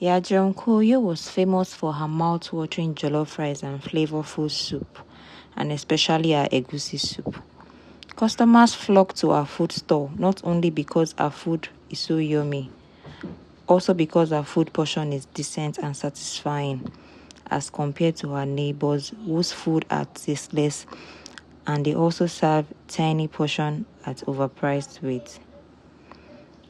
Yajironkoyo was famous for her mouth-watering jollof rice and flavorful soup, and especially her egusi soup. Customers flock to her food stall not only because her food is so yummy, also because her food portion is decent and satisfying as compared to her neighbors whose food are tasteless, and they also serve tiny portion at overpriced rates.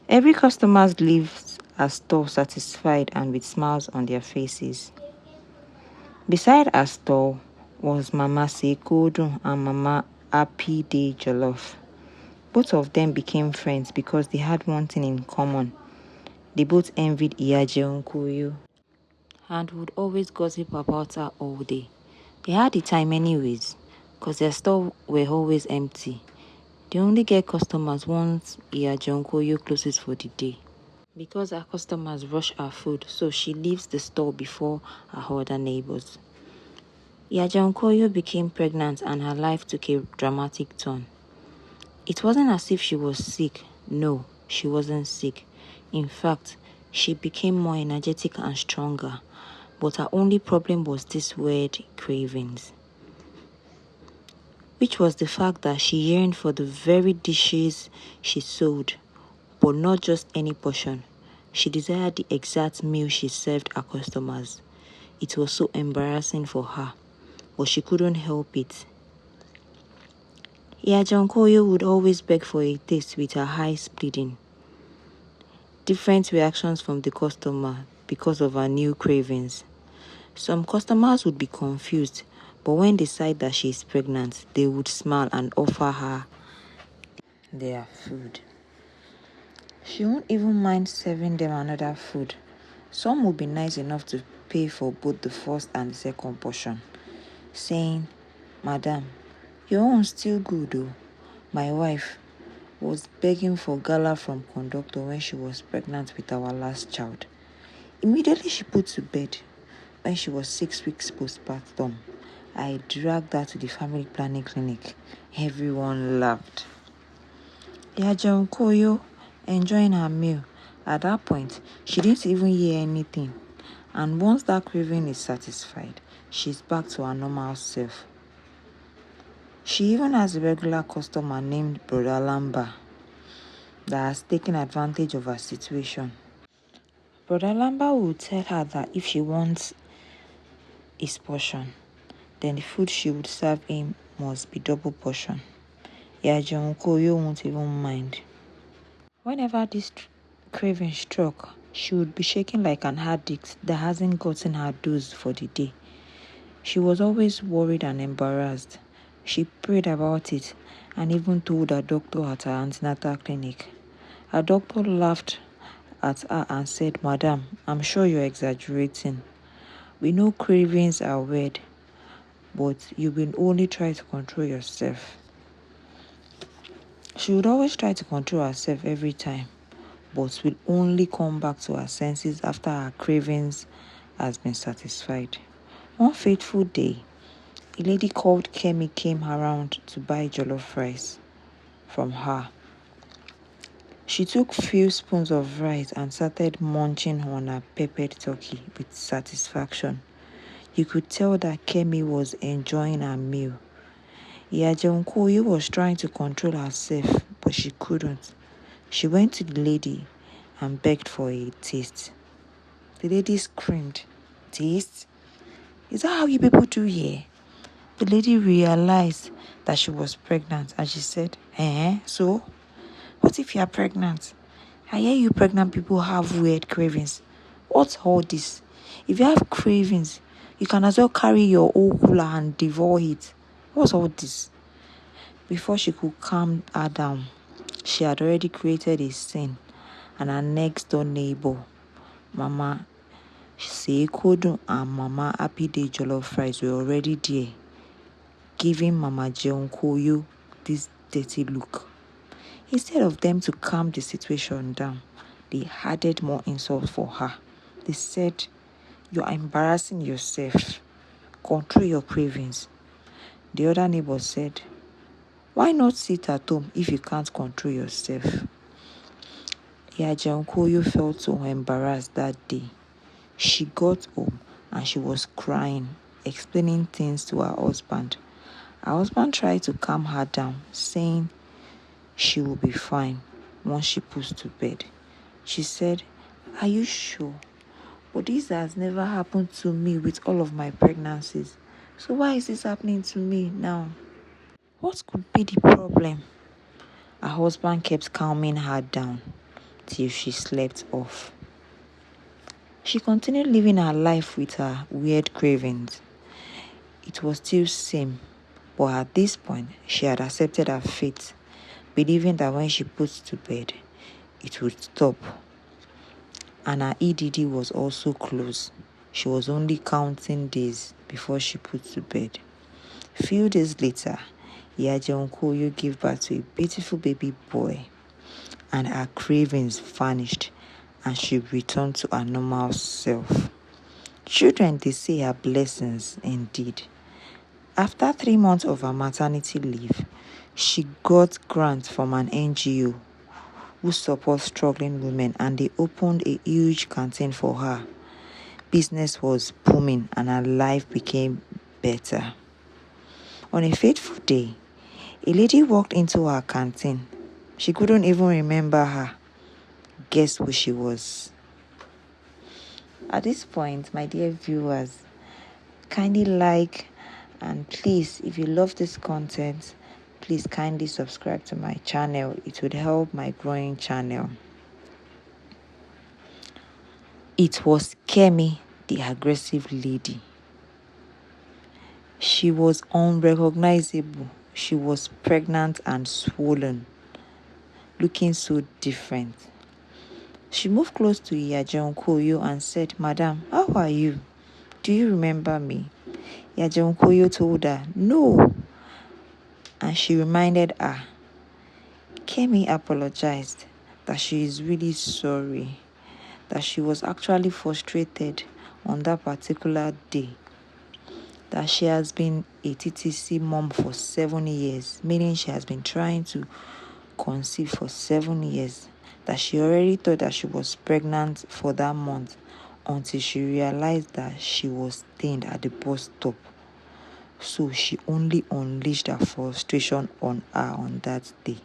Every customer leaves her store satisfied and with smiles on their faces. Beside her store was Mama Sekodo and Mama Happy Day Jollof. Both of them became friends because they had one thing in common. They both envied Iyaje Onkoyo and would always gossip about her all day. They had the time anyways, because their store were always empty. They only get customers once Iyaje Onkoyo closes for the day. Because her customers rush her food, so she leaves the store before her other neighbors. Iyaje Onkoyo became pregnant and her life took a dramatic turn. It wasn't as if she was sick. No, she wasn't sick. In fact, she became more energetic and stronger. But her only problem was this word cravings, which was the fact that she yearned for the very dishes she sold, but not just any portion. She desired the exact meal she served her customers. It was so embarrassing for her, but she couldn't help it. Iyaje Onkoyo would always beg for a taste with her eyes bleeding. Different reactions from the customer because of her new cravings. Some customers would be confused, but when they saw that she is pregnant, they would smile and offer her their food. She won't even mind serving them another food. Some would be nice enough to pay for both the first and the second portion, saying, "Madam, your own still good though. My wife was begging for gala from conductor when she was pregnant with our last child. Immediately she put to bed. When she was 6 weeks postpartum, I dragged her to the family planning clinic. Everyone laughed." Iyaje Onkoyo enjoying her meal. At that point, she didn't even hear anything. And once that craving is satisfied, she's back to her normal self. She even has a regular customer named Brother Lamba that has taken advantage of her situation. Brother Lamba will tell her that if she wants his portion, then the food she would serve him must be double portion. Iyaje Onkoyo won't even mind. Whenever this craving struck, she would be shaking like an addict that hasn't gotten her dose for the day. She was always worried and embarrassed. She prayed about it and even told her doctor at her antenatal clinic. Her doctor laughed at her and said, "Madam, I'm sure you're exaggerating. We know cravings are weird, but you will only try to control yourself." She would always try to control herself every time, but will only come back to her senses after her cravings has been satisfied. One fateful day, a lady called Kemi came around to buy jollof rice from her. She took few spoons of rice and started munching on her peppered turkey with satisfaction. You could tell that Kemi was enjoying her meal. Iyaje Onkoyo was trying to control herself, but she couldn't. She went to the lady and begged for a taste. The lady screamed, "Taste? Is that how you people do here?" The lady realized that she was pregnant and she said, So? What if you are pregnant? I hear you pregnant people have weird cravings. What's all this? If you have cravings, you can as well carry your whole cooler and devour it. What's all this?" Before she could calm her down, she had already created a scene, and her next door neighbor, Mama Sekodo and Mama Happy Day Jollof Rice, were already there, giving Mama Onkoyo this dirty look. Instead of them to calm the situation down, they added more insults for her. They said, "You are embarrassing yourself. Control your cravings." The other neighbor said, "Why not sit at home if you can't control yourself?" Iyaje Onkoyo felt so embarrassed that day. She got home and she was crying, explaining things to her husband. Her husband tried to calm her down, saying she will be fine once she puts to bed. She said, "Are you sure? But this has never happened to me with all of my pregnancies. So why is this happening to me now? What could be the problem?" Her husband kept calming her down till she slept off. She continued living her life with her weird cravings. It was still same, but at this point, she had accepted her fate, believing that when she puts to bed, it would stop. And her EDD was also close. She was only counting days before she put to bed. Few days later, Iyajeonkoyo gave birth to a beautiful baby boy, and her cravings vanished, and she returned to her normal self. Children, they say, are blessings indeed. After 3 months of her maternity leave, she got grants from an NGO who supports struggling women, and they opened a huge canteen for her. Business was booming and her life became better. On a fateful day, a lady walked into her canteen. She couldn't even remember her. Guess who she was? At this point, my dear viewers, kindly like, and please, if you love this content, please kindly subscribe to my channel. It would help my growing channel. It was Kemi, the aggressive lady. She was unrecognizable. She was pregnant and swollen, looking so different. She moved close to Iyajeonkoyo and said, "Madam, how are you? Do you remember me?" Iyajeonkoyo told her, "No." And she reminded her. Kemi apologized that she is really sorry, that she was actually frustrated on that particular day, that she has been a TTC mom for 7 years, meaning she has been trying to conceive for 7 years, that she already thought that she was pregnant for that month until she realized that she was stained at the bus stop. So she only unleashed her frustration on her on that day.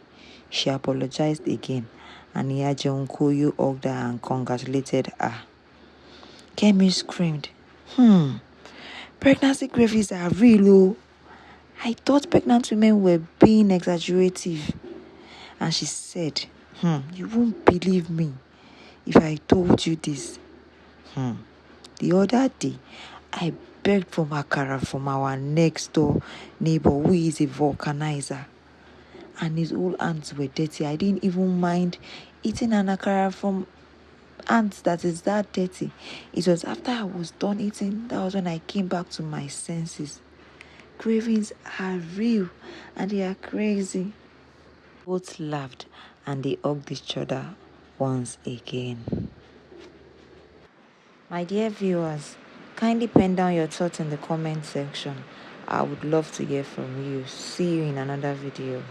She apologized again, and Iyajeonkoyo hugged her and congratulated her. Kemi screamed, "Pregnancy cravings are real, oh. I thought pregnant women were being exaggerative." And she said, "You won't believe me if I told you this. The other day, I begged for akara from our next door neighbor who is a vulcanizer, and his whole hands were dirty. I didn't even mind eating an akara from hands that is that dirty. It was after I was done eating, that was when I came back to my senses. Cravings are real and they are crazy." Both laughed and they hugged each other once again. My dear viewers, kindly pen down your thoughts in the comment section. I would love to hear from you. See you in another video.